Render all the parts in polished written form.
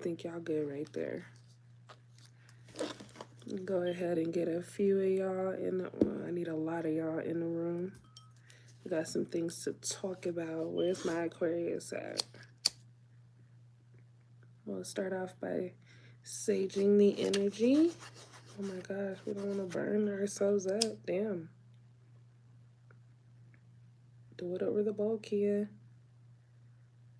think y'all good right there. Go ahead and get a few of y'all in the, well, I need a lot of y'all in the room. We got some things to talk about. Where's my Aquarius at? We'll start off by saging the energy. Oh my gosh, we don't want to burn ourselves up. Damn. Do it over the bowl, Kia.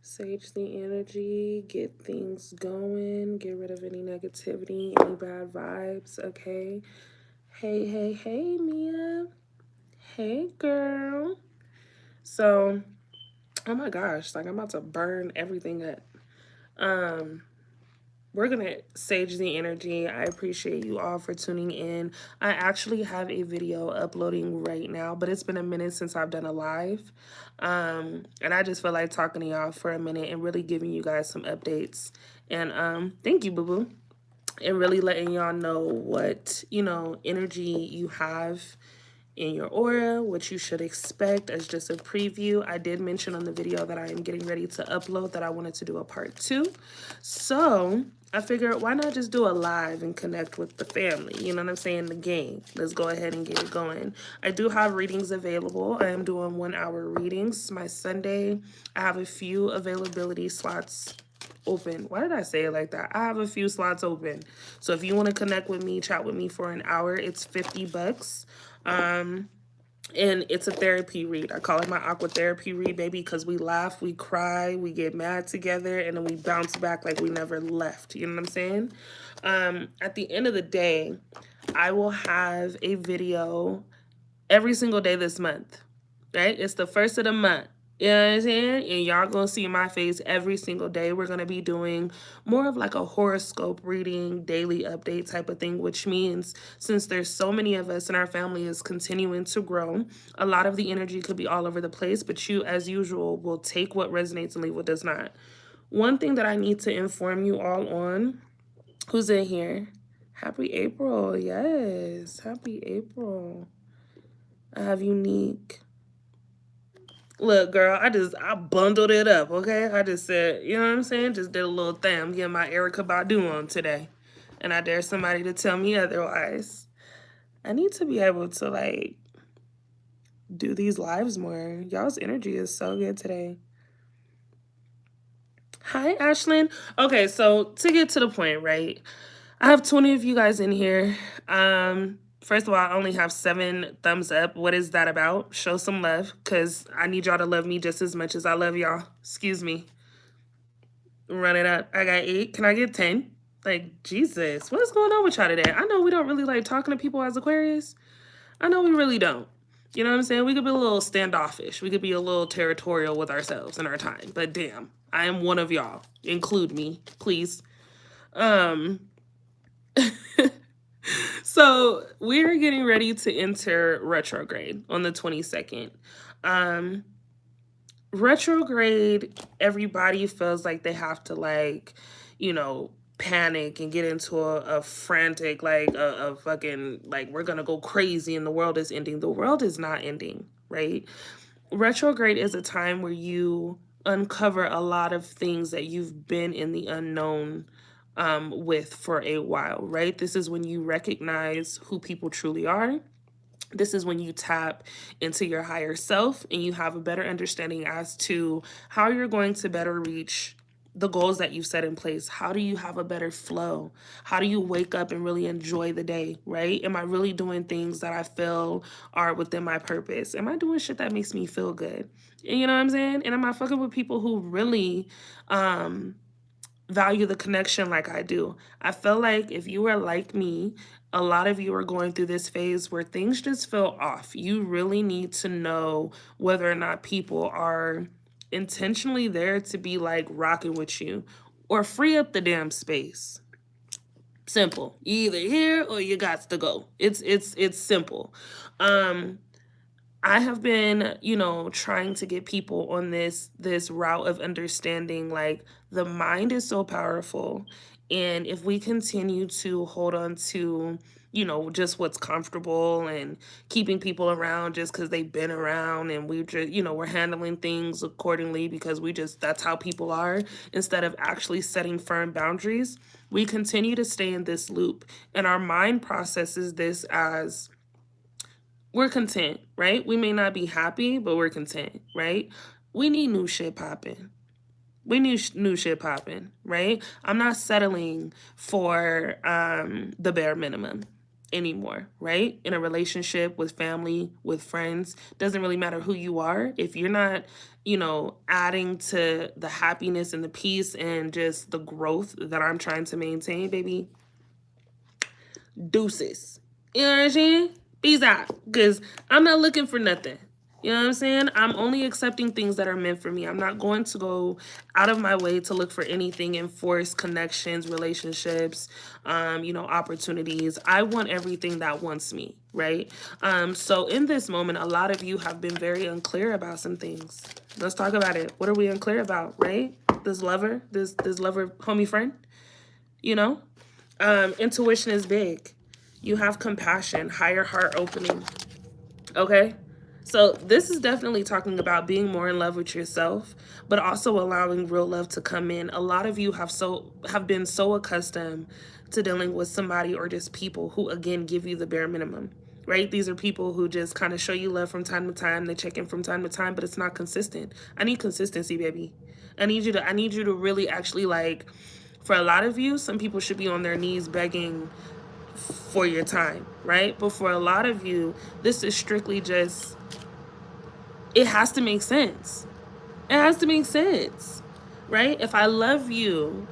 Sage the energy, get things going, get rid of any negativity, any bad vibes, okay? Hey, Mia. Hey, girl. So, oh my gosh, like I'm about to burn everything up. We're going to sage the energy. I appreciate you all for tuning in. I actually have a video uploading right now, but it's been a minute since I've done a live. And I just feel like talking to y'all for a minute and really giving you guys some updates. And thank you, boo-boo. And really letting y'all know what, you know, energy you have in your aura, what you should expect as just a preview. I did mention on the video that I am getting ready to upload that I wanted to do a part 2. So I figured, why not just do a live and connect with the family? You know what I'm saying? The game. Let's go ahead and get it going. I do have readings available. I am doing 1-hour readings. My Sunday, I have a few availability slots open. Why did I say it like that? I have a few slots open. So if you want to connect with me, chat with me for an hour, it's $50. And it's a therapy read. I call it my aqua therapy read, baby, because we laugh, we cry, we get mad together, and then we bounce back like we never left. You know what I'm saying? At the end of the day, I will have a video every single day this month, right? It's the first of the month. You know what I'm saying? And y'all gonna see my face every single day. We're gonna be doing more of like a horoscope reading, daily update type of thing, which means since there's so many of us and our family is continuing to grow, a lot of the energy could be all over the place, but you, as usual, will take what resonates and leave what does not. One thing that I need to inform you all on, who's in here? Happy April, yes, happy April. I have Unique. Look, girl, I bundled it up, okay? I just said, you know what I'm saying? Just did a little thing. I'm getting my Erica Badu on today. And I dare somebody to tell me otherwise. I need to be able to, like, do these lives more. Y'all's energy is so good today. Hi, Ashlyn. Okay, so to get to the point, right? I have 20 of you guys in here. First of all, I only have 7 thumbs up. What is that about? Show some love, because I need y'all to love me just as much as I love y'all. Excuse me. Run it up. I got 8. Can I get 10? Like, Jesus, what's going on with y'all today? I know we don't really like talking to people as Aquarius. I know we really don't. You know what I'm saying? We could be a little standoffish. We could be a little territorial with ourselves and our time. But damn, I am one of y'all. Include me, please. So we're getting ready to enter retrograde on the 22nd. Retrograde, everybody feels like they have to, like, you know, panic and get into a frantic, like a fucking, like, we're gonna go crazy and the world is ending. The world is not ending, right? Retrograde is a time where you uncover a lot of things that you've been in the unknown with for a while, right? This is when you recognize who people truly are. This is when you tap into your higher self and you have a better understanding as to how you're going to better reach the goals that you've set in place. How do you have a better flow? How do you wake up and really enjoy the day, right? Am I really doing things that I feel are within my purpose? Am I doing shit that makes me feel good? And you know what I'm saying? And am I fucking with people who really value the connection like I do? I feel like if you are like me, a lot of you are going through this phase where things just feel off. You really need to know whether or not people are intentionally there to be like rocking with you, or free up the damn space. Simple. You either here or you got to go. It's simple. I have been, you know, trying to get people on this route of understanding, like, the mind is so powerful. And if we continue to hold on to you know, just what's comfortable and keeping people around just because they've been around, and we just, you know, we're handling things accordingly because we just, that's how people are, instead of actually setting firm boundaries. We continue to stay in this loop, and our mind processes this as we're content, right? We may not be happy, but we're content, right? We need new shit popping. We need new shit popping, right? I'm not settling for the bare minimum anymore, right? In a relationship, with family, with friends, doesn't really matter who you are. If you're not, you know, adding to the happiness and the peace and just the growth that I'm trying to maintain, baby, deuces. You know what I'm saying? Peace out. Because I'm not looking for nothing. You know what I'm saying? I'm only accepting things that are meant for me. I'm not going to go out of my way to look for anything and force connections, relationships, you know, opportunities. I want everything that wants me, right? So in this moment, a lot of you have been very unclear about some things. Let's talk about it. What are we unclear about, right? This lover, this lover, homie friend, you know? Intuition is big. You have compassion, higher heart opening. Okay? So this is definitely talking about being more in love with yourself, but also allowing real love to come in. A lot of you have been so accustomed to dealing with somebody or just people who, again, give you the bare minimum, right? These are people who just kind of show you love from time to time. They check in from time to time, but it's not consistent. I need consistency, baby. I need you to really actually, like, for a lot of you, some people should be on their knees begging for your time, right? But for a lot of you, this is strictly just, it has to make sense. It has to make sense, right? If I love you,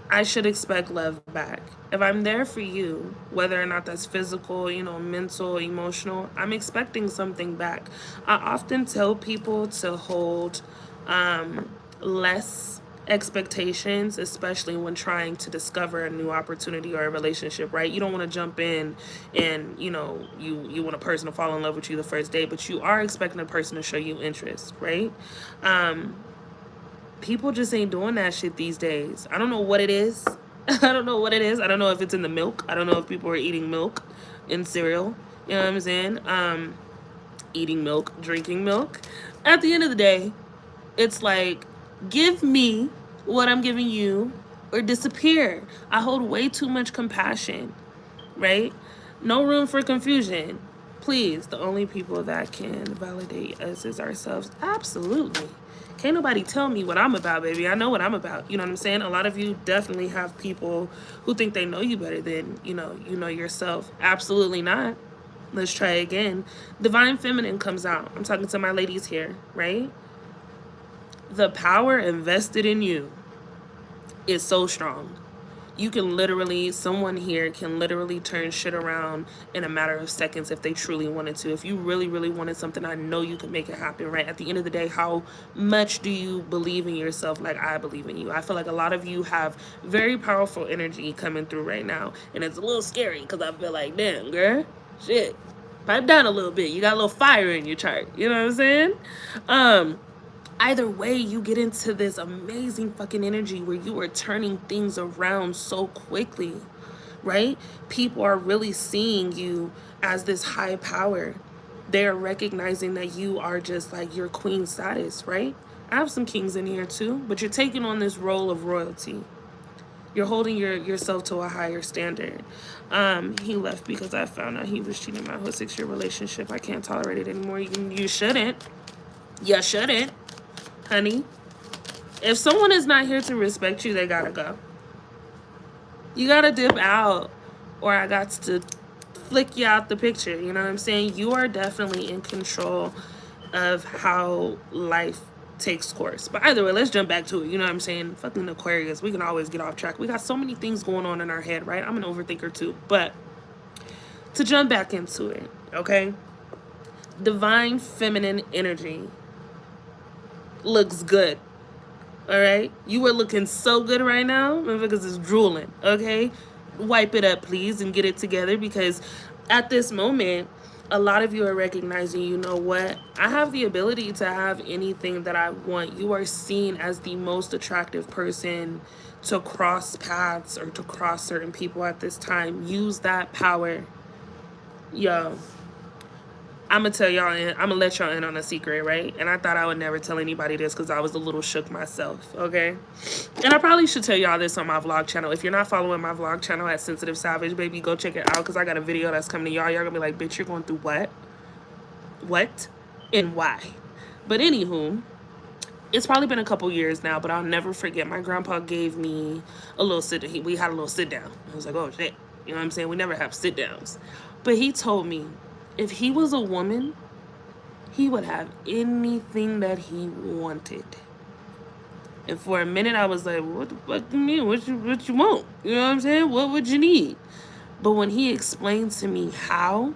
I should expect love back. If I'm there for you, whether or not that's physical, you know, mental, emotional, I'm expecting something back. I often tell people to hold less expectations, especially when trying to discover a new opportunity or a relationship, right? You don't want to jump in and, you know, you want a person to fall in love with you the first day, but you are expecting a person to show you interest, right? People just ain't doing that shit these days. I don't know what it is. I don't know what it is. I don't know if it's in the milk. I don't know if people are eating milk in cereal. You know what I'm saying? Eating milk, drinking milk. At the end of the day, it's like, give me what I'm giving you or disappear. I hold way too much compassion, right? No room for confusion. Please, the only people that can validate us is ourselves. Absolutely. Can't nobody tell me what I'm about, baby. I know what I'm about. You know what I'm saying? A lot of you definitely have people who think they know you better than, you know yourself. Absolutely not. Let's try again. Divine Feminine comes out. I'm talking to my ladies here, right? The power invested in you is so strong. You can literally, someone here can literally turn shit around in a matter of seconds if they truly wanted to. If you really, really wanted something, I know you can make it happen, right? At the end of the day, how much do you believe in yourself like I believe in you? I feel like a lot of you have very powerful energy coming through right now. And it's a little scary because I feel like, damn, girl, shit, pipe down a little bit. You got a little fire in your chart. You know what I'm saying? Either way, you get into this amazing fucking energy where you are turning things around so quickly, right? People are really seeing you as this high power. They're recognizing that you are just like your queen status, right? I have some kings in here too, but you're taking on this role of royalty. You're holding yourself to a higher standard. He left because I found out he was cheating my whole 6-year relationship. I can't tolerate it anymore. You shouldn't. You shouldn't. Honey, if someone is not here to respect you, they gotta go. You gotta dip out, or I got to flick you out the picture. You know what I'm saying? You are definitely in control of how life takes course. But either way, let's jump back to it. You know what I'm saying? Fucking Aquarius, we can always get off track. We got so many things going on in our head, right? I'm an overthinker too. But to jump back into it, okay? Divine Feminine energy looks good. All right, you are looking so good right now. Motherfuckers is drooling. Okay, wipe it up, please, and get it together, because at this moment, a lot of you are recognizing, you know what? I have the ability to have anything that I want. You are seen as the most attractive person to cross paths or to cross certain people at this time. Use that power. Yo, I'm gonna tell y'all, I'm gonna let y'all in on a secret, right? And I thought I would never tell anybody this because I was a little shook myself, okay? And I probably should tell y'all this on my vlog channel. If you're not following my vlog channel at Sensitive Savage, baby, go check it out because I got a video that's coming to y'all. Y'all gonna be like, bitch, you're going through what? What? And why? But anywho, it's probably been a couple years now, but I'll never forget. My grandpa gave me a little we had a little sit down. I was like, oh shit. You know what I'm saying? We never have sit downs. But he told me if he was a woman, he would have anything that he wanted. And for a minute, I was like, what do you mean? What you want? You know what I'm saying? What would you need? But when he explained to me how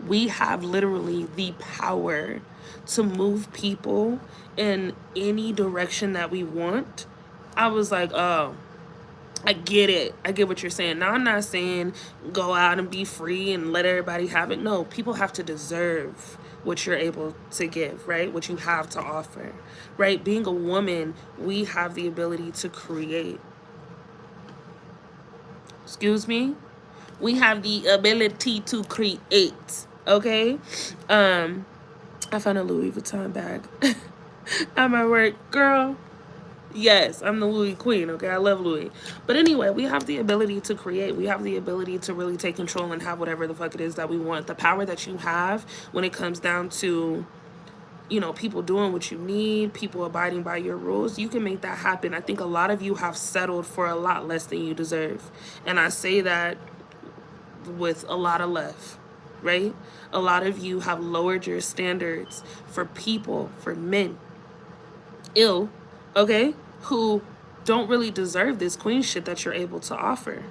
we have literally the power to move people in any direction that we want, I was like, oh, I get it. I get what you're saying. Now, I'm not saying go out and be free and let everybody have it. No, people have to deserve what you're able to give, right? What you have to offer, right? Being a woman, we have the ability to create. Excuse me? We have the ability to create, okay? I found a Louis Vuitton bag at my work. Girl, yes, I'm the Louis queen, okay? I love Louis. But anyway, we have the ability to create. We have the ability to really take control and have whatever the fuck it is that we want. The power that you have when it comes down to, you know, people doing what you need, people abiding by your rules, you can make that happen. I think a lot of you have settled for a lot less than you deserve. And I say that with a lot of love, right? A lot of you have lowered your standards for people, for men, okay, who don't really deserve this queen shit that you're able to offer.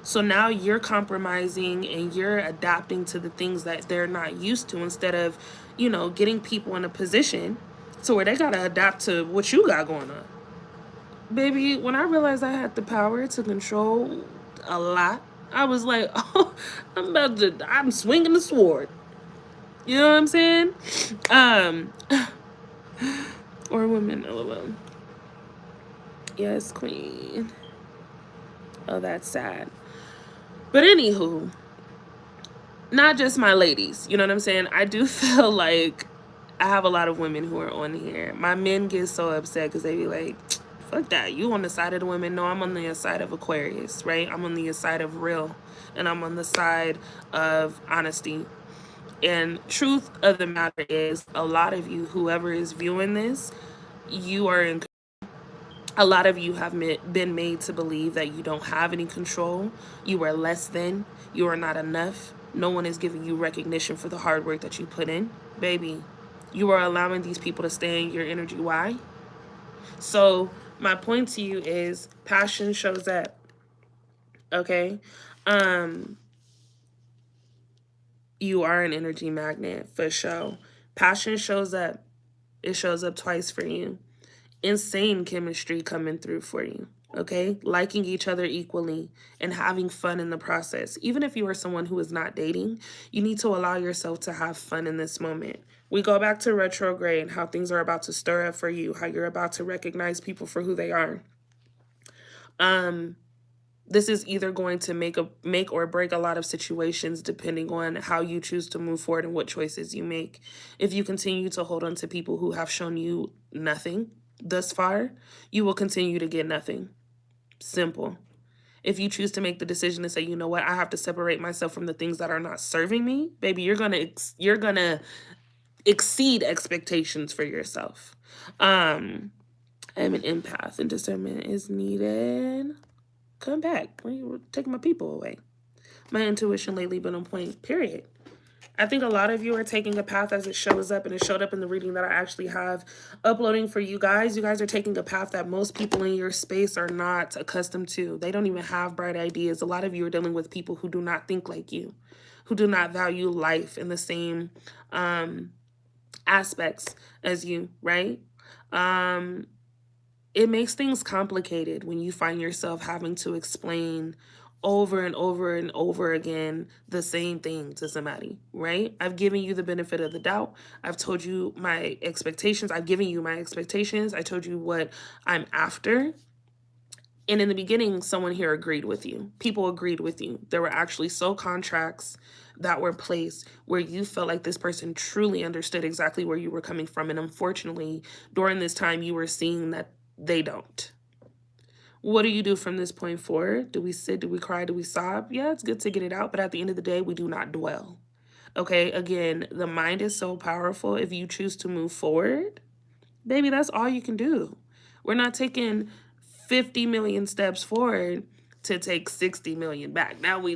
So now you're compromising and you're adapting to the things that they're not used to instead of, you know, getting people in a position to where they gotta adapt to what you got going on. Baby, when I realized I had the power to control a lot, I was like, oh, I'm swinging the sword. You know what I'm saying? Or women, lol. Yes, queen. Oh, that's sad. But anywho, not just my ladies. You know what I'm saying? I do feel like I have a lot of women who are on here. My men get so upset because they be like, fuck that. You on the side of the women? No, I'm on the side of Aquarius, right? I'm on the side of real. And I'm on the side of honesty. And truth of the matter is, a lot of you, whoever is viewing this, you are in. A lot of you have been made to believe that you don't have any control. You are less than. You are not enough. No one is giving you recognition for the hard work that you put in. Baby, you are allowing these people to stay in your energy. Why? So my point to you is passion shows up. Okay? You are an energy magnet for sure. Passion shows up. It shows up twice for you. Insane chemistry coming through for you. Okay? Liking each other equally and having fun in the process. Even if you are someone who is not dating, you need to allow yourself to have fun in this moment. We go back to retrograde, how things are about to stir up for you, how you're about to recognize people for who they are. This is either going to make or break a lot of situations depending on how you choose to move forward and what choices you make. If you continue to hold on to people who have shown you nothing thus far, you will continue to get nothing. Simple. If you choose to make the decision to say, you know what, I have to separate myself from the things that are not serving me, baby, you're gonna exceed expectations for yourself. I'm an empath and discernment is needed. Come back. You're taking my people away. My intuition lately been on point, period. I think a lot of you are taking a path as it shows up, and it showed up in the reading that I actually have uploading for you guys. You guys are taking a path that most people in your space are not accustomed to. They don't even have bright ideas. A lot of you are dealing with people who do not think like you, who do not value life in the same aspects as you, right? It makes things complicated when you find yourself having to explain over and over and over again the same thing to somebody, right? I've given you the benefit of the doubt. I've told you my expectations. I've given you my expectations. I told you what I'm after. And in the beginning, someone here agreed with you. People agreed with you. There were actually soul contracts that were placed where you felt like this person truly understood exactly where you were coming from. And unfortunately, during this time, you were seeing that they don't. What do you do from this point forward? Do we sit? Do we cry? Do we sob? Yeah, it's good to get it out. But at the end of the day, we do not dwell. Okay, again, the mind is so powerful. If you choose to move forward, baby, that's all you can do. We're not taking 50 million steps forward to take 60 million back. Now we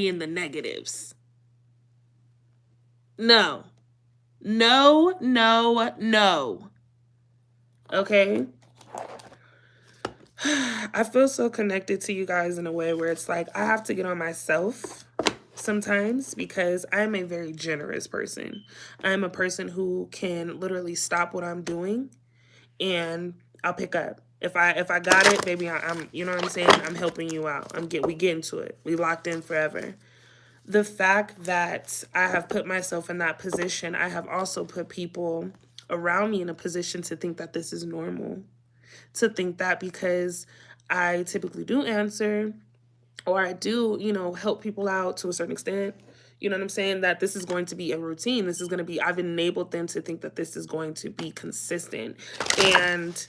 in the negatives. No. No, no, no. Okay? I feel so connected to you guys in a way where it's like I have to get on myself sometimes because I'm a very generous person. I'm a person who can literally stop what I'm doing and I'll pick up. If I got it, baby, I'm you know what I'm saying? I'm helping you out. We get into it. We locked in forever. The fact that I have put myself in that position, I have also put people around me in a position to think that this is normal. To think that because I typically do answer or I do, help people out to a certain extent, you know what I'm saying, that this is going to be a routine. This is going to be, I've enabled them to think that this is going to be consistent. And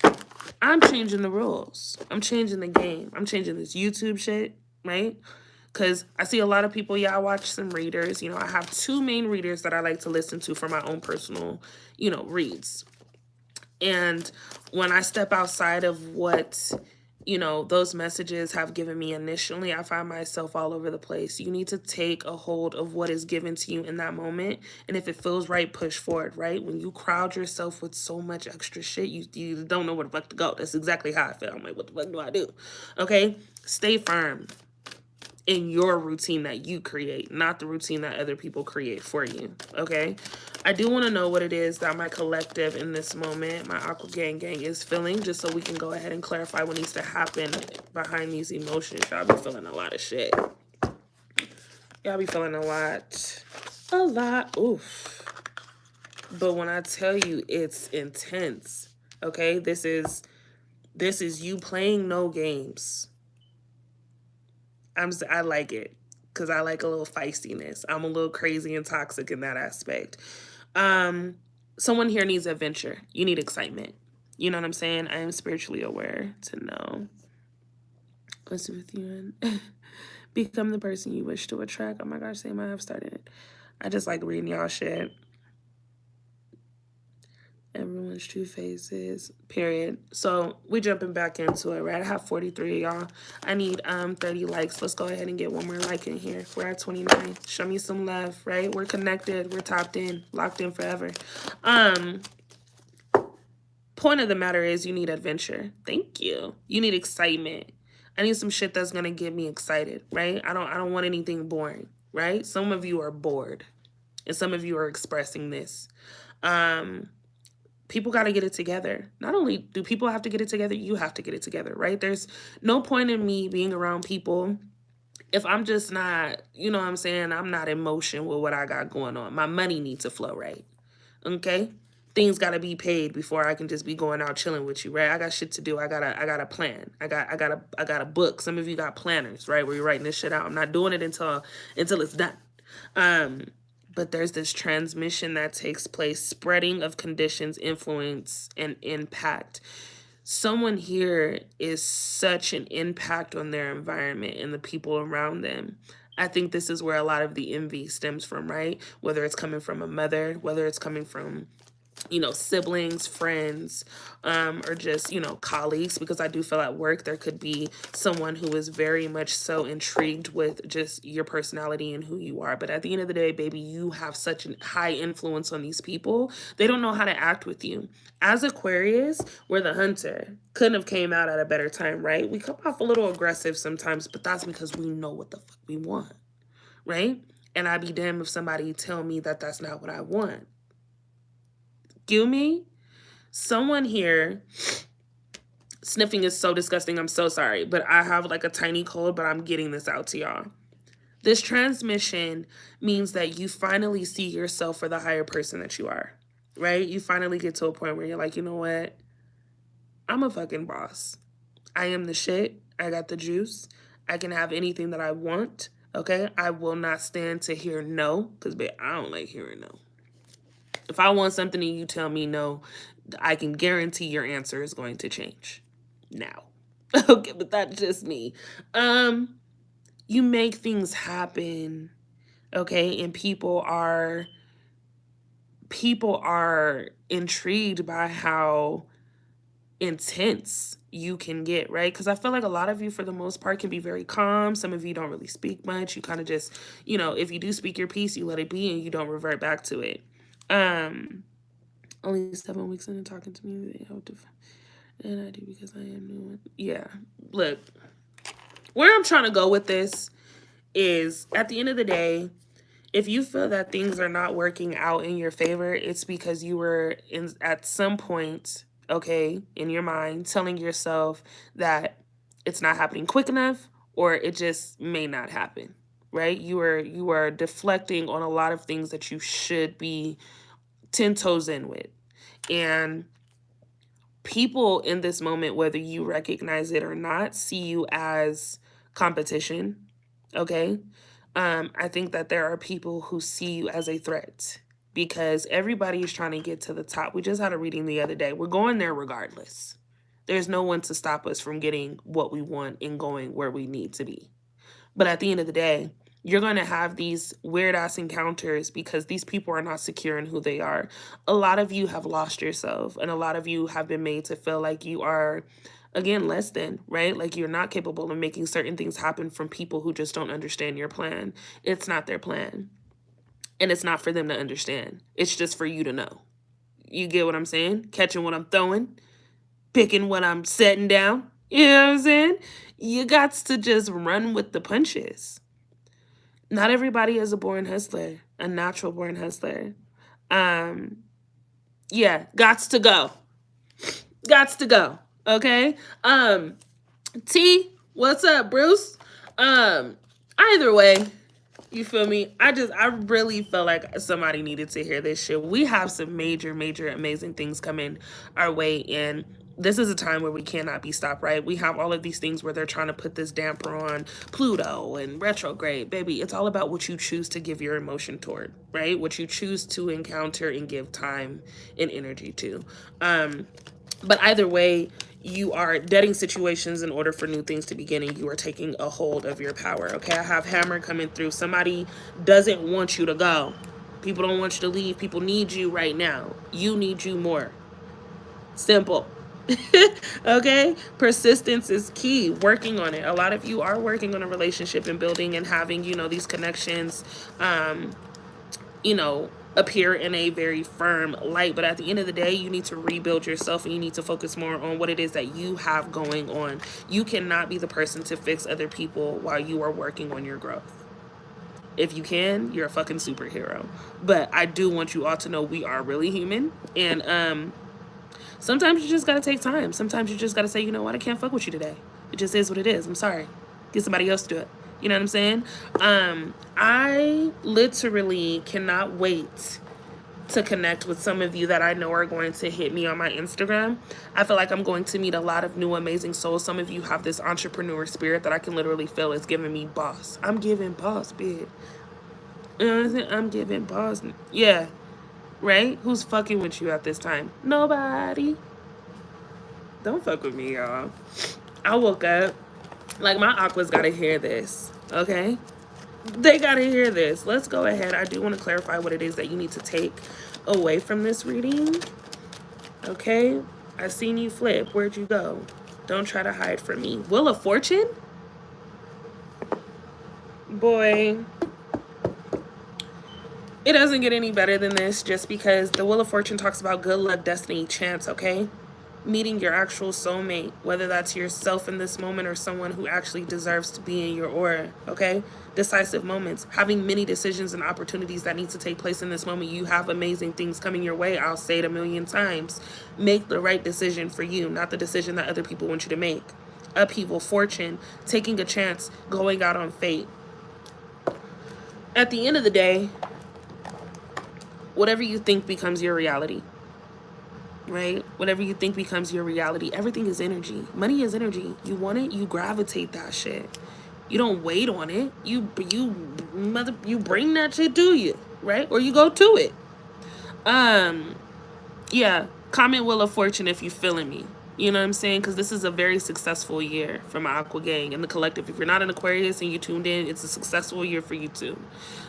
I'm changing the rules. I'm changing the game. I'm changing this YouTube shit, right? Because I see a lot of people, I watch some readers. I have 2 main readers that I like to listen to for my own personal, reads. And when I step outside of what, those messages have given me initially, I find myself all over the place. You need to take a hold of what is given to you in that moment. And if it feels right, push forward, right? When you crowd yourself with so much extra shit, you don't know where the fuck to go. That's exactly how I feel. I'm like, what the fuck do I do? Okay? Stay firm in your routine that you create, not the routine that other people create for you, okay? I do want to know what it is that my collective in this moment, my Aqua Gang is feeling, just so we can go ahead and clarify what needs to happen behind these emotions. Y'all be feeling a lot of shit. Y'all be feeling a lot, oof. But when I tell you it's intense, okay? This is you playing no games. I like it because I like a little feistiness. I'm a little crazy and toxic in that aspect. Someone here needs adventure. You need excitement. You know what I'm saying? I am spiritually aware to know what's with you and become the person you wish to attract. Oh my gosh, Sam, I have started. I just like reading y'all shit. Everyone's true faces, period. So we jumping back into it, right? I have 43, y'all. I need 30 likes. Let's go ahead and get one more like in here. We're at 29. Show me some love, right? We're connected. We're tapped in, locked in forever. Point of the matter is you need adventure. Thank you. You need excitement. I need some shit that's gonna get me excited, right? I don't want anything boring, right? Some of you are bored, and some of you are expressing this. People got to get it together. Not only do people have to get it together, you have to get it together, right? There's no point in me being around people if I'm just not, you know what I'm saying, I'm not in motion with what I got going on. My money needs to flow, right? Okay? Things got to be paid before I can just be going out chilling with you, right? I got shit to do. I got a plan. I got a book. Some of you got planners, right? Where you're writing this shit out. I'm not doing it until it's done. But there's this transmission that takes place, spreading of conditions, influence, and impact. Someone here is such an impact on their environment and the people around them. I think this is where a lot of the envy stems from, right? Whether it's coming from a mother, whether it's coming from siblings, friends, or just, colleagues, because I do feel at work there could be someone who is very much so intrigued with just your personality and who you are. But at the end of the day, baby, you have such a high influence on these people. They don't know how to act with you. As Aquarius, we're the hunter. Couldn't have came out at a better time, right? We come off a little aggressive sometimes, but that's because we know what the fuck we want, right? And I'd be damned if somebody tell me that that's not what I want. Give me someone here, Sniffing is so disgusting. I'm so sorry. But I have like a tiny cold, but I'm getting this out to y'all. This transmission means that you finally see yourself for the higher person that you are, right? You finally get to a point where you're like, you know what? I'm a fucking boss. I am the shit. I got the juice. I can have anything that I want, okay? I will not stand to hear no, because I don't like hearing no. If I want something and you tell me no, I can guarantee your answer is going to change now. Okay, but that's just me. You make things happen, okay? And people are intrigued by how intense you can get, right? Because I feel like a lot of you, for the most part, can be very calm. Some of you don't really speak much. You kind of just, you know, if you do speak your piece, you let it be and you don't revert back to it. Only 7 weeks into talking to me, and I do because I am new. Yeah, look, where I'm trying to go with this is, at the end of the day, if you feel that things are not working out in your favor, it's because you were at some point, okay, in your mind, telling yourself that it's not happening quick enough, or it just may not happen, right? You are deflecting on a lot of things that you should be 10 toes in with. And people in this moment, whether you recognize it or not, see you as competition, okay? I think that there are people who see you as a threat because everybody is trying to get to the top. We just had a reading the other day. We're going there regardless. There's no one to stop us from getting what we want and going where we need to be. But at the end of the day, you're going to have these weird ass encounters because these people are not secure in who they are. A lot of you have lost yourself, and a lot of you have been made to feel like you are, again, less than, right? Like you're not capable of making certain things happen from people who just don't understand your plan. It's not their plan. And it's not for them to understand. It's just for you to know. You get what I'm saying? Catching what I'm throwing, picking what I'm setting down. You know what I'm saying? You got to just run with the punches. Not everybody is a born hustler, a natural born hustler. Yeah, gots to go. Gots to go. Okay? T, what's up, Bruce? Either way, you feel me? I really felt like somebody needed to hear this shit. We have some major, amazing things coming our way, and this is a time where we cannot be stopped, right? We have all of these things where they're trying to put this damper on Pluto and retrograde. Baby, it's all about what you choose to give your emotion toward, right? What you choose to encounter and give time and energy to. But either way, you are deading situations in order for new things to begin, and you are taking a hold of your power, okay? I have Hammer coming through. Somebody doesn't want you to go. People don't want you to leave. People need you right now. You need you more. Simple. Okay? Persistence is key. Working on it. A lot of you are working on a relationship and building and having, you know, these connections, you know, appear in a very firm light. But at the end of the day, you need to rebuild yourself, and you need to focus more on what it is that you have going on. You cannot be the person to fix other people while you are working on your growth. If you can, you're a fucking superhero. But I do want you all to know we are really human, and sometimes you just gotta take time. Sometimes you just gotta say, you know what, I can't fuck with you today. It just is what it is. I'm sorry. Get somebody else to do it. You know what I'm saying? I literally cannot wait to connect with some of you that I know are going to hit me on my Instagram. I feel like I'm going to meet a lot of new amazing souls. Some of you have this entrepreneur spirit that I can literally feel is giving me boss. I'm giving boss, bitch. You know what I'm saying? I'm giving boss. Yeah. Right? Who's fucking with you at this time? Nobody. Don't fuck with me, y'all. I woke up. Like, my aquas gotta hear this, okay? They gotta hear this. Let's go ahead. I do want to clarify what it is that you need to take away from this reading, okay? I seen you flip. Where'd you go? Don't try to hide from me. Wheel of Fortune? Boy, it doesn't get any better than this, just because the Wheel of Fortune talks about good luck, destiny, chance, okay? meeting your actual soulmate, whether that's yourself in this moment or someone who actually deserves to be in your aura, okay? Decisive moments, having many decisions and opportunities that need to take place in this moment. You have amazing things coming your way. I'll say it a million times. Make the right decision for you, not the decision that other people want you to make. Upheaval, fortune, taking a chance, going out on fate. At the end of the day, whatever you think becomes your reality. Right? Whatever you think becomes your reality. Everything is energy. Money is energy. You want it, you gravitate that shit. You don't wait on it. You bring that shit to you, right? Or you go to it. Yeah. Comment Wheel of Fortune if you feeling me. You know what I'm saying? Because this is a very successful year for my Aqua gang and the collective. If you're not an Aquarius and you tuned in, it's a successful year for you too.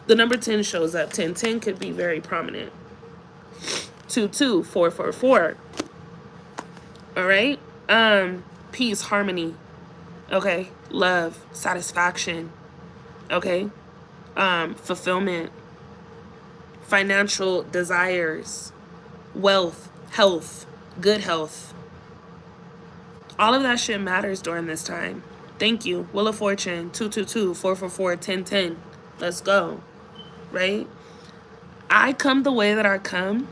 The number 10 shows up. 10 could be very prominent. 4. All right. Peace, harmony. Okay. Love, satisfaction. Okay. Fulfillment, financial desires, wealth, health, good health. All of that shit matters during this time. Thank you. Wheel of Fortune, 222-444-1010. Let's go. Right? I come the way that I come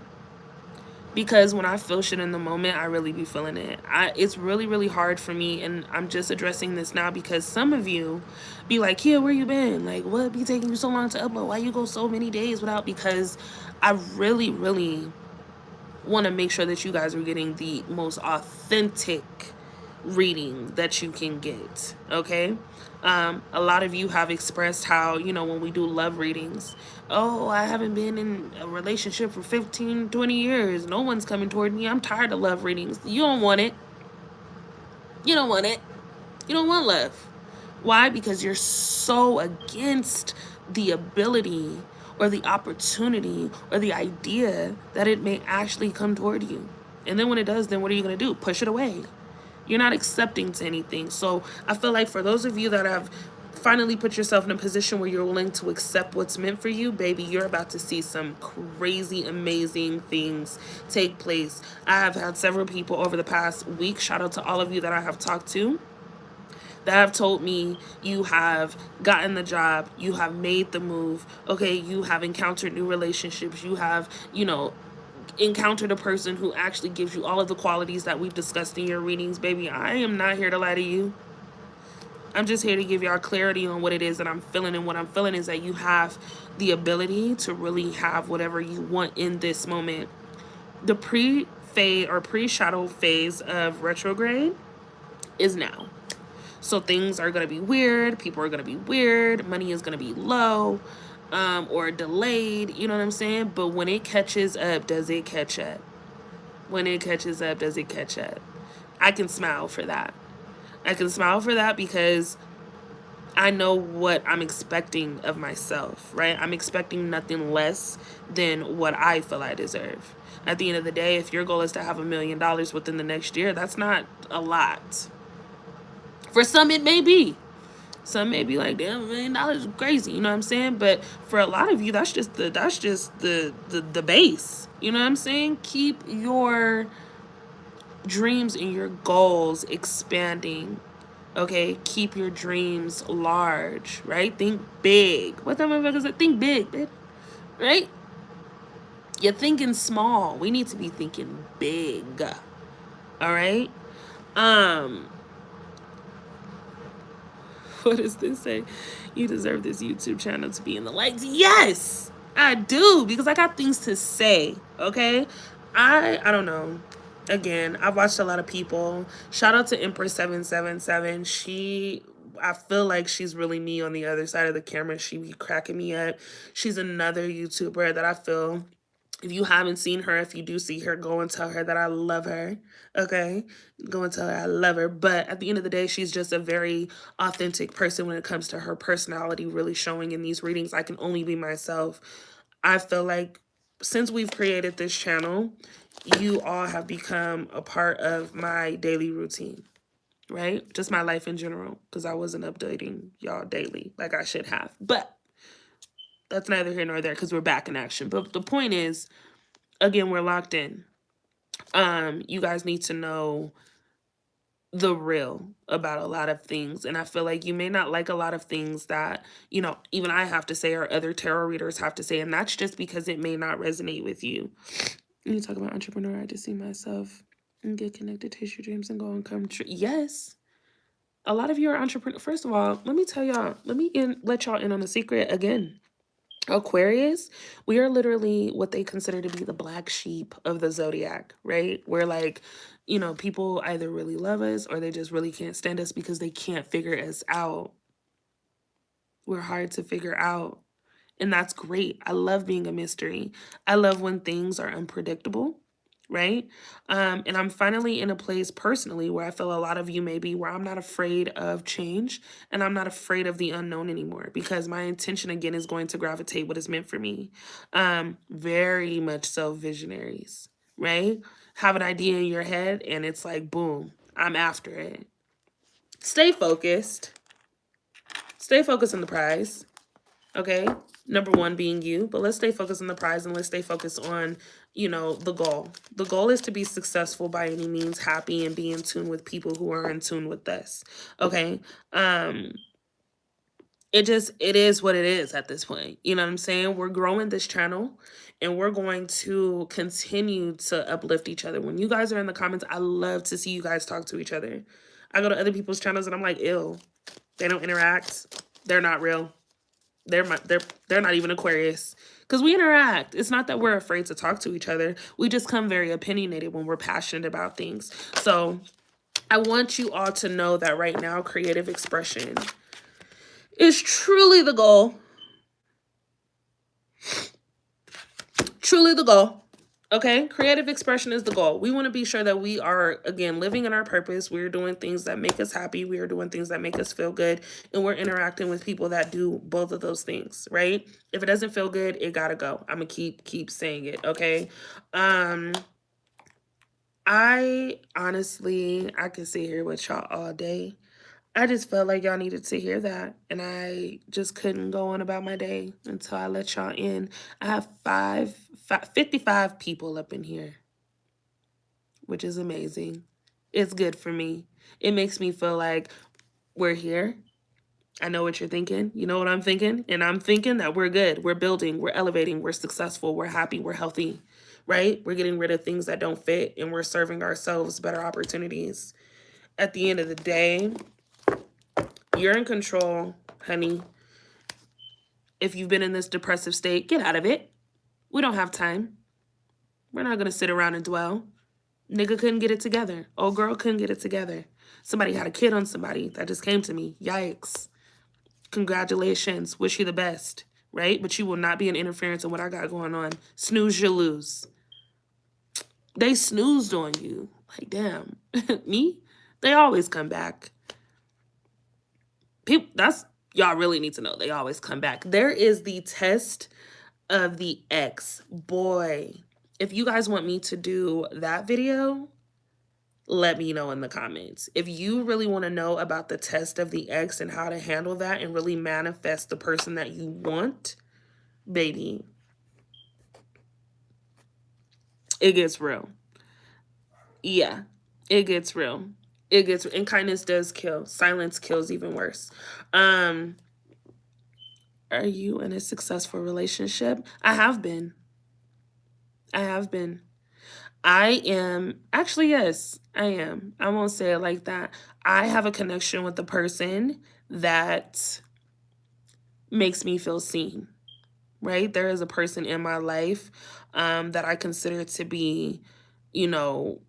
because when I feel shit in the moment, I really be feeling it. It's really, really hard for me, and I'm just addressing this now because some of you be like, yeah, where you been? Like, what be taking you so long to upload? Why you go so many days without? Because I really, really want to make sure that you guys are getting the most authentic reading that you can get, okay? A lot of you have expressed how, you know, when we do love readings, oh, I haven't been in a relationship for 15, 20 years. No one's coming toward me. I'm tired of love readings. You don't want it. You don't want it. You don't want love. Why? Because you're so against the ability or the opportunity or the idea that it may actually come toward you. And then when it does, then what are you going to do? Push it away. You're not accepting to anything. So I feel like for those of you that have finally put yourself in a position where you're willing to accept what's meant for you, baby, you're about to see some crazy, amazing things take place. I have had several people over the past week, shout out to all of you that I have talked to, that have told me you have gotten the job, you have made the move, okay, you have encountered new relationships, you have, you know, encountered a person who actually gives you all of the qualities that we've discussed in your readings. Baby, I am not here to lie to you. I'm just here to give y'all clarity on what it is that I'm feeling, and what I'm feeling is that you have the ability to really have whatever you want in this moment. The pre-fade or pre-shadow phase of retrograde is now. So things are going to be weird. People are going to be weird. Money is going to be low. Or delayed, you know what I'm saying? But when it catches up, does it catch up? When it catches up, does it catch up? I can smile for that. I can smile for that because I know what I'm expecting of myself, right? I'm expecting nothing less than what I feel I deserve. At the end of the day, if your goal is to have $1 million within the next year, that's not a lot. For some, it may be. Some may be like, damn, $1 million is crazy, you know what I'm saying? But for a lot of you, that's just the base. You know what I'm saying? Keep your dreams and your goals expanding. Okay? Keep your dreams large, right? Think big. What the motherfuckers say? Think big, bitch. Right? You're thinking small. We need to be thinking big. All right? What does this say? You deserve this YouTube channel to be in the lights. Yes, I do, because I got things to say, okay? I don't know. Again, I've watched a lot of people. Shout out to Empress777. I feel like she's really me on the other side of the camera. She be cracking me up. She's another YouTuber that I feel, if you haven't seen her, if you do see her, go and tell her that I love her, okay? Go and tell her I love her. But at the end of the day, she's just a very authentic person when it comes to her personality really showing in these readings. I can only be myself. I feel like since we've created this channel, you all have become a part of my daily routine, right? Just my life in general, because I wasn't updating y'all daily like I should have. But that's neither here nor there because we're back in action. But the point is, again, we're locked in. You guys need to know the real about a lot of things. And I feel like you may not like a lot of things that, you know, even I have to say or other tarot readers have to say. And that's just because it may not resonate with you. When you talk about entrepreneur, I just see myself and get connected to your dreams and go and come true. Yes. A lot of you are entrepreneur. First of all, let me tell y'all, let y'all in on a secret again. Aquarius, we are literally what they consider to be the black sheep of the zodiac, right? We're like, you know, people either really love us or they just really can't stand us because they can't figure us out. We're hard to figure out. And that's great. I love being a mystery. I love when things are unpredictable, right? And I'm finally in a place personally where I feel a lot of you may be, where I'm not afraid of change and I'm not afraid of the unknown anymore, because my intention again is going to gravitate what is meant for me. Very much so visionaries, right? Have an idea in your head and it's like, boom, I'm after it. Stay focused. Stay focused on the prize. Okay, number one being you, but let's stay focused on the prize and let's stay focused on, you know, the goal. The goal is to be successful by any means, happy, and be in tune with people who are in tune with us. Okay. It is what it is at this point. You know what I'm saying? We're growing this channel and we're going to continue to uplift each other. When you guys are in the comments, I love to see you guys talk to each other. I go to other people's channels and I'm like, ew, they don't interact. They're not real. They're not even Aquarius, because we interact. It's not that we're afraid to talk to each other. We just come very opinionated when we're passionate about things. So I want you all to know that right now, creative expression is truly the goal. Truly the goal. Okay, creative expression is the goal. We want to be sure that we are, again, living in our purpose. We're doing things that make us happy. We are doing things that make us feel good. And we're interacting with people that do both of those things, right? If it doesn't feel good, it gotta go. I'm gonna keep saying it, okay? I honestly, I could sit here with y'all all day. I just felt like y'all needed to hear that. And I just couldn't go on about my day until I let y'all in. I have 55 people up in here, which is amazing. It's good for me. It makes me feel like we're here. I know what you're thinking. You know what I'm thinking? And I'm thinking that we're good. We're building. We're elevating. We're successful. We're happy. We're healthy, right? We're getting rid of things that don't fit and we're serving ourselves better opportunities. At the end of the day, you're in control, honey. If you've been in this depressive state, get out of it. We don't have time. We're not going to sit around and dwell. Nigga couldn't get it together. Old girl couldn't get it together. Somebody had a kid on somebody. That just came to me. Yikes. Congratulations. Wish you the best, right? But you will not be an interference in what I got going on. Snooze, you lose. They snoozed on you. Like, damn. Me? They always come back. People, y'all really need to know. They always come back. There is the test of the X. Boy, if you guys want me to do that video, let me know in the comments. If you really want to know about the test of the X and how to handle that and really manifest the person that you want, baby, it gets real. Yeah, it gets real. It gets, and kindness does kill. Silence kills even worse. Are you in a successful relationship? I have been. I am, actually, yes, I am. I won't say it like that. I have a connection with the person that makes me feel seen, right? There is a person in my life that I consider to be, you know,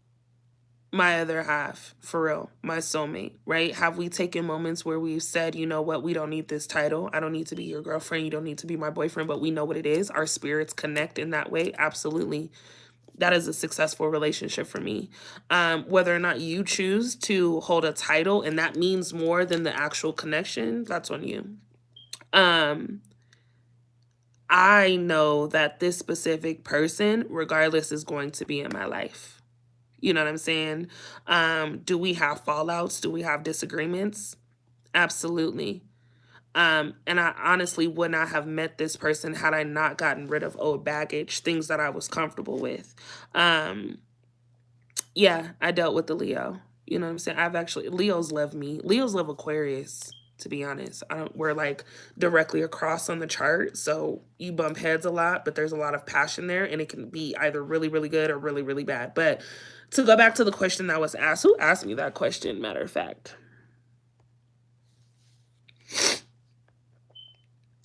my other half, for real, my soulmate, right? Have we taken moments where we've said, you know what, we don't need this title. I don't need to be your girlfriend. You don't need to be my boyfriend, but we know what it is. Our spirits connect in that way. Absolutely. That is a successful relationship for me. Whether or not you choose to hold a title and that means more than the actual connection, that's on you. I know that this specific person, regardless, is going to be in my life. You know what I'm saying? Do we have fallouts? Do we have disagreements? Absolutely. And I honestly would not have met this person had I not gotten rid of old baggage, things that I was comfortable with. Yeah, I dealt with the Leo. You know what I'm saying? I've actually, Leos love me. Leos love Aquarius, to be honest. We're like directly across on the chart. So you bump heads a lot, but there's a lot of passion there. And it can be either really, really good or really, really bad. But to go back to the question that was asked, who asked me that question, matter of fact?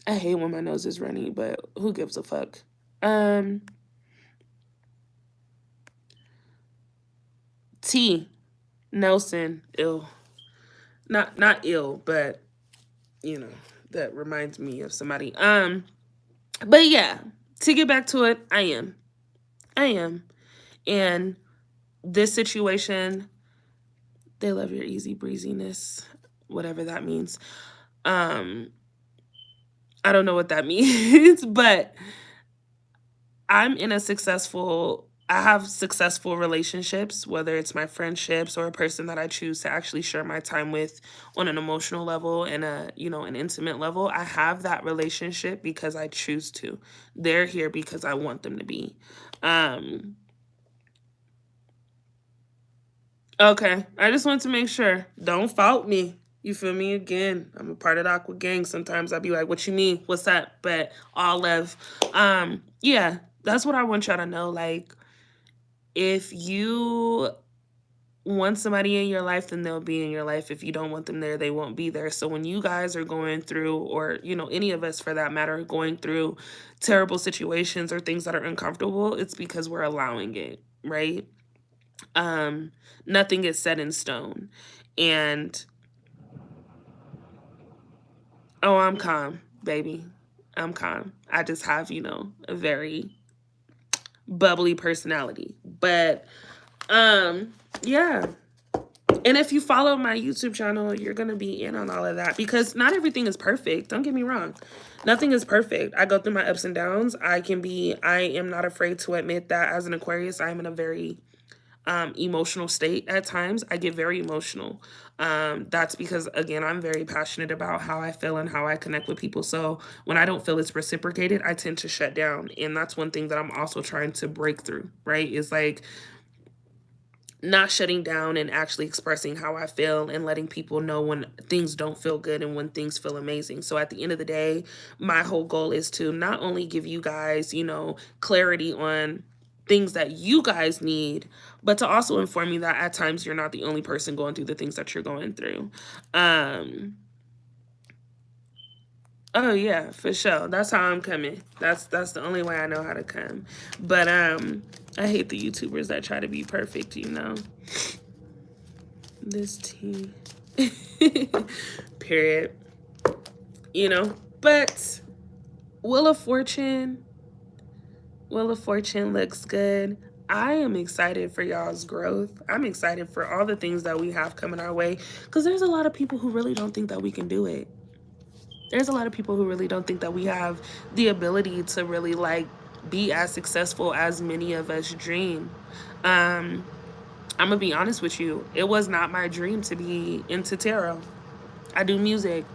I hate when my nose is runny, but who gives a fuck? T. Nelson, ill. Not ill, but you know, that reminds me of somebody. But yeah, to get back to it, I am. And this situation, they love your easy breeziness, whatever that means. I don't know what that means, but I have successful relationships, whether it's my friendships or a person that I choose to actually share my time with on an emotional level and an intimate level. I have that relationship because I choose to. They're here because I want them to be. Okay, I just want to make sure. Don't fault me. You feel me? Again, I'm a part of the Aqua gang. Sometimes I'll be like, what you mean? What's up? But all love. Yeah, that's what I want y'all to know. Like, if you want somebody in your life, then they'll be in your life. If you don't want them there, they won't be there. So when you guys are going through, or, any of us for that matter, are going through terrible situations or things that are uncomfortable, it's because we're allowing it, right? Nothing is set in stone. And oh, I'm calm, baby. I'm calm. I just have, a very bubbly personality. But yeah. And if you follow my YouTube channel, you're going to be in on all of that, because not everything is perfect. Don't get me wrong. Nothing is perfect. I go through my ups and downs. I am not afraid to admit that as an Aquarius, I'm in a very emotional state at times. I get very emotional. That's because, again, I'm very passionate about how I feel and how I connect with people. So when I don't feel it's reciprocated, I tend to shut down. And that's one thing that I'm also trying to break through, right? Is like not shutting down and actually expressing how I feel and letting people know when things don't feel good and when things feel amazing. So at the end of the day, my whole goal is to not only give you guys, clarity on things that you guys need, but to also inform you that at times you're not the only person going through the things that you're going through. Oh yeah, for sure. That's how I'm coming. That's the only way I know how to come. But I hate the YouTubers that try to be perfect, This tea. Period. But Wheel of Fortune looks good. I am excited for y'all's growth. I'm excited for all the things that we have coming our way, because there's a lot of people who really don't think that we can do it. There's a lot of people who really don't think that we have the ability to really be as successful as many of us dream. I'm gonna be honest with you. It was not my dream to be into tarot. I do music.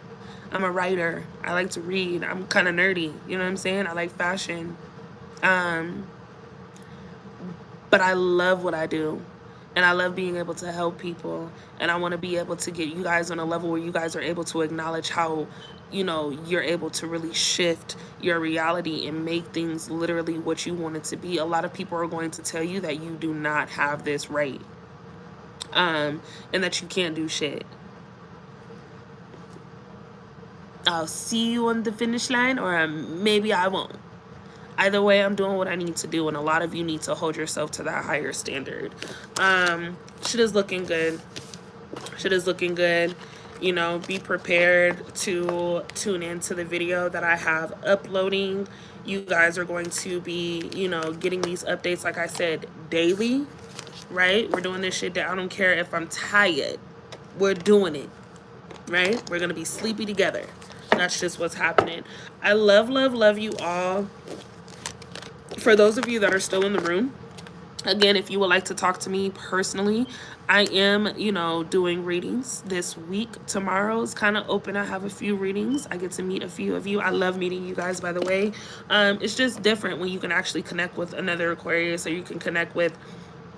I'm a writer. I like to read. I'm kind of nerdy. You know what I'm saying? I like fashion. But I love what I do. And I love being able to help people. And I want to be able to get you guys on a level where you guys are able to acknowledge how, you're able to really shift your reality and make things literally what you want it to be. A lot of people are going to tell you that you do not have this right. And that you can't do shit. I'll see you on the finish line, or maybe I won't. Either way, I'm doing what I need to do, and a lot of you need to hold yourself to that higher standard. Shit is looking good. Be prepared to tune into the video that I have uploading. You guys are going to be, getting these updates, like I said, daily, right? We're doing this shit that I don't care if I'm tired. We're doing it, right? We're going to be sleepy together. That's just what's happening. I love you all. For those of you that are still in the room, again, if you would like to talk to me personally, I am, doing readings this week. Tomorrow's kind of open. I have a few readings. I get to meet a few of you. I love meeting you guys, by the way. It's just different when you can actually connect with another Aquarius, or you can connect with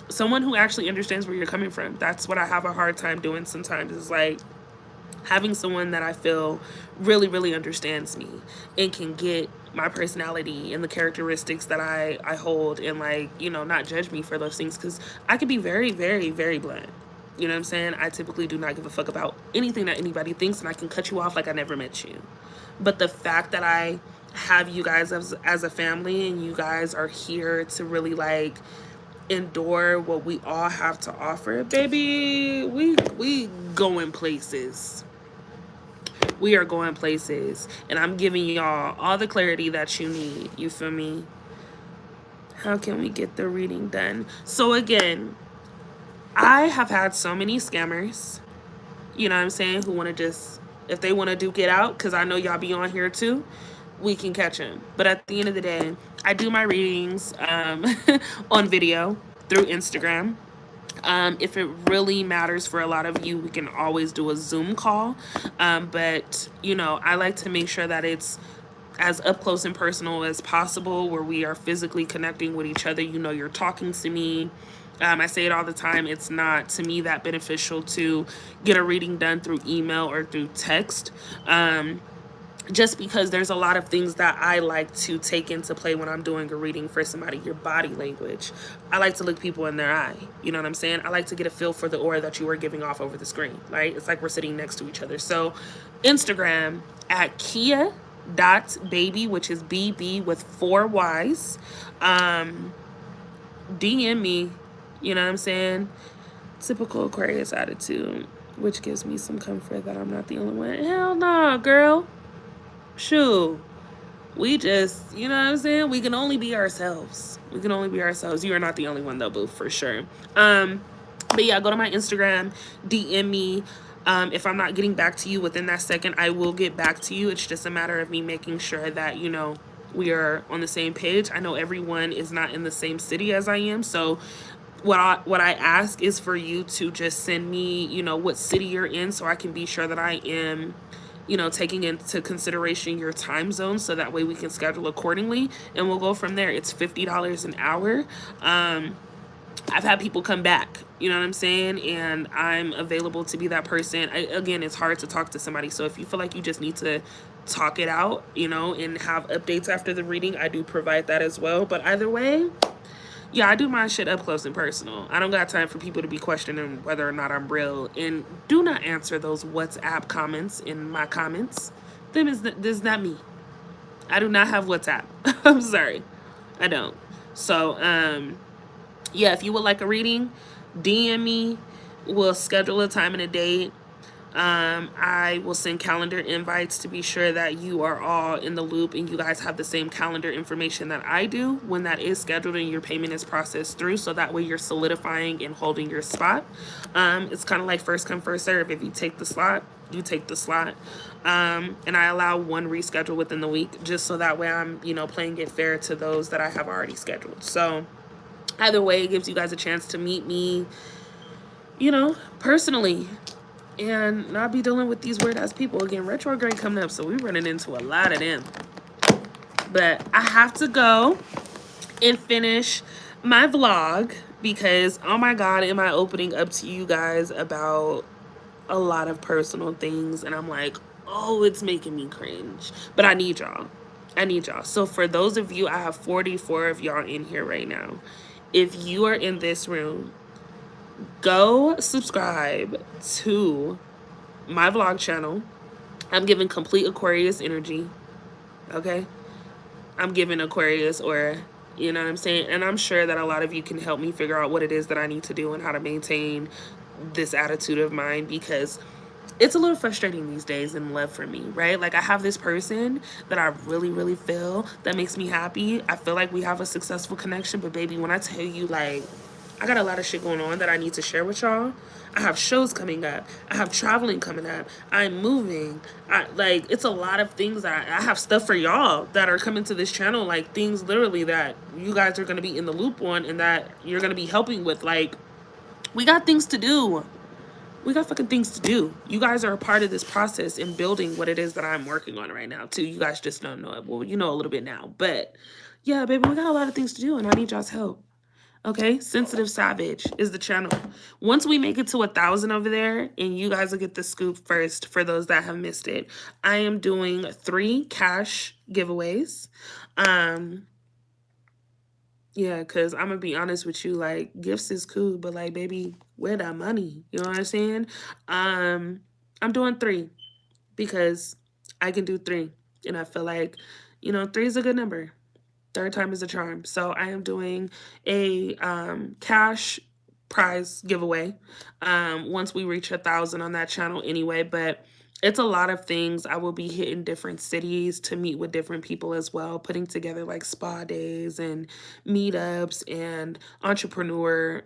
someone who actually understands where you're coming from. That's what I have a hard time doing sometimes, is like having someone that I feel really, really understands me and can get my personality and the characteristics that I hold, and like, you know, not judge me for those things, because I can be very, very, very blunt. You know what I'm saying? I typically do not give a fuck about anything that anybody thinks, and I can cut you off like I never met you. But the fact that I have you guys as a family, and you guys are here to really like endure what we all have to offer, baby, we going places. We are going places, and I'm giving y'all all the clarity that you need. You feel me? How can we get the reading done? So again, I have had so many scammers, you know what I'm saying, who want to just, if they want to duke it out, because I know y'all be on here too, we can catch them. But at the end of the day, I do my readings on video through Instagram. If it really matters for a lot of you, we can always do a Zoom call. But, you know, I like to make sure that it's as up close and personal as possible, where we are physically connecting with each other. You know, you're talking to me. I say it all the time. It's not, to me, that beneficial to get a reading done through email or through text. Just because there's a lot of things that I like to take into play when I'm doing a reading for somebody. Your body language. I like to look people in their eye. You know what I'm saying? I like to get a feel for the aura that you are giving off over the screen, right? It's like we're sitting next to each other. So Instagram at Kia.baby, which is BB with 4 Ys. DM me, you know what I'm saying? Typical Aquarius attitude, which gives me some comfort that I'm not the only one. Hell no, girl. Shoot, we just, you know what I'm saying? We can only be ourselves. We can only be ourselves. You are not the only one though, boo, for sure. But yeah, go to my Instagram, DM me. If I'm not getting back to you within that second, I will get back to you. It's just a matter of me making sure that, you know, we are on the same page. I know everyone is not in the same city as I am, so what I ask is for you to just send me, you know, what city you're in, so I can be sure that I am, you know, taking into consideration your time zone, so that way we can schedule accordingly, and we'll go from there. It's $50 an hour. I've had people come back, you know what I'm saying, and I'm available to be that person. Again, it's hard to talk to somebody, so if you feel like you just need to talk it out, you know, and have updates after the reading, I do provide that as well. But either way, yeah, I do my shit up close and personal. I don't got time for people to be questioning whether or not I'm real. And do not answer those WhatsApp comments in my comments. This is not me. I do not have WhatsApp. I'm sorry. I don't. So, yeah, if you would like a reading, DM me. We'll schedule a time and a date. I will send calendar invites to be sure that you are all in the loop and you guys have the same calendar information that I do when that is scheduled and your payment is processed through, so that way you're solidifying and holding your spot. It's kind of like first come, first serve. If you take the slot, you take the slot. And I allow one reschedule within the week, just so that way I'm, you know, playing it fair to those that I have already scheduled. So either way, it gives you guys a chance to meet me, you know, personally, and not be dealing with these weird ass people. Again, retrograde coming up, so we're running into a lot of them. But I have to go and finish my vlog, because oh my god, am I opening up to you guys about a lot of personal things, and I'm like, oh, it's making me cringe. But I need y'all. So for those of you, I have 44 of y'all in here right now. If you are in this room, go subscribe to my vlog channel. I'm giving complete Aquarius energy, okay? I'm giving Aquarius aura, you know what I'm saying? And I'm sure that a lot of you can help me figure out what it is that I need to do and how to maintain this attitude of mine, because it's a little frustrating these days in love for me, right? Like, I have this person that I really, really feel that makes me happy. I feel like we have a successful connection, but baby, when I tell you, like, I got a lot of shit going on that I need to share with y'all. I have shows coming up. I have traveling coming up. I'm moving. Like, it's a lot of things that I have stuff for y'all that are coming to this channel, like things literally that you guys are going to be in the loop on and that you're going to be helping with. Like, we got things to do. We got fucking things to do. You guys are a part of this process in building what it is that I'm working on right now, too. You guys just don't know it. Well, you know a little bit now. But, yeah, baby, we got a lot of things to do, and I need y'all's help. Okay, Sensitive Savage is the channel. Once we make it to 1,000 over there, and you guys will get the scoop first for those that have missed it, I am doing 3 cash giveaways. Yeah, because I'm gonna be honest with you, like, gifts is cool, but like, baby, where that money? You know what I'm saying? I'm doing 3 because I can do 3, and I feel like, you know, 3 is a good number. Third time is a charm. So I am doing a cash prize giveaway once we reach 1,000 on that channel anyway. But it's a lot of things. I will be hitting different cities to meet with different people as well, putting together like spa days and meetups and entrepreneur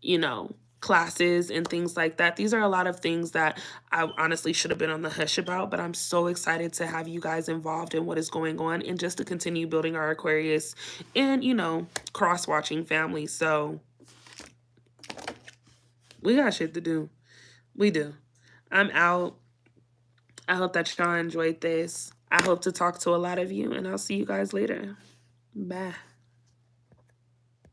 you know, classes and things like that. These are a lot of things that I honestly should have been on the hush about, but I'm so excited to have you guys involved in what is going on and just to continue building our Aquarius and, you know, cross-watching family. So we got shit to do. We do. I'm out. I hope that y'all enjoyed this. I hope to talk to a lot of you, and I'll see you guys later. Bye.